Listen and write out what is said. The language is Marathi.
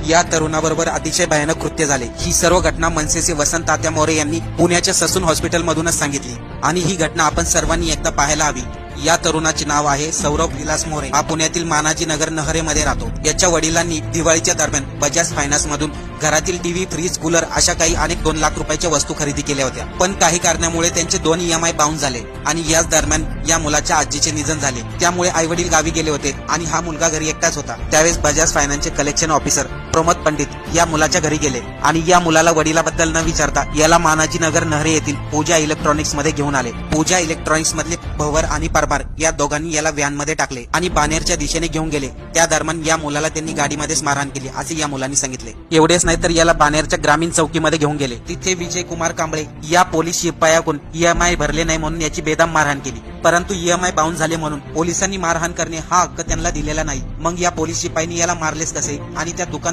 या तरुणाबरोबर अतिशय भयानक कृत्य झाले। ही सर्व घटना मनसेचे वसंत तात्या मोरे यांनी पुण्याच्या ससून हॉस्पिटलमधूनच सांगितली आणि ही घटना आपण सर्वांनी एकदा पाहायला हवी। या तरुणाचे नाव आहे सौरभ विलास मोरे। हा पुण्यातील मानाजी नगर नहरेमध्ये राहतो। याच्या वडिलांनी दिवाळीच्या दरम्यान बजाज फायनान्स मधून घरातील टीव्ही, फ्रीज, कूलर अशा काही अनेक 2 लाख रुपयाच्या वस्तू खरेदी केल्या होत्या, पण काही कारणामुळे त्यांचे 2 EMI बाउन्स झाले आणि याच दरम्यान या मुलाच्या आजीचे निधन झाले। त्यामुळे आई वडील गावी गेले होते आणि हा मुलगा घरी एकटाच होता। त्यावेळेस बजाज फायनान्सचे कलेक्शन ऑफिसर प्रमोद पंडित या मुलाच्या घरी गेले आणि या मुलाला वडिलाबद्दल न विचारता याला मानाजी नगर नहरे येथील पूजा इलेक्ट्रॉनिक्स मध्ये घेऊन आले। पूजा इलेक्ट्रॉनिक्स मधले भवर आणि परबार या दोघांनी याला व्हॅन मध्ये टाकले आणि बानेरच्या दिशेने घेऊन गेले। त्या दरम्यान या मुलाला त्यांनी गाडीमध्येच मारहाण केली असे या मुलांनी सांगितले। एवढेच नाही तर याला बानेरच्या ग्रामीण चौकीमध्ये घेऊन गेले। तिथे विजय कुमार कांबळे या पोलीस शिपायाकडून EMI भरले नाही म्हणून याची बेदम मारहाण केली, परंतु EMI बाउन्स झाले म्हणून पोलिसांनी मारहाण करणे हा हक्क त्यांना दिलेला नाही। मग या पोलीस शिपायांनी याला मारलेच कसे आणि त्या दुकानदार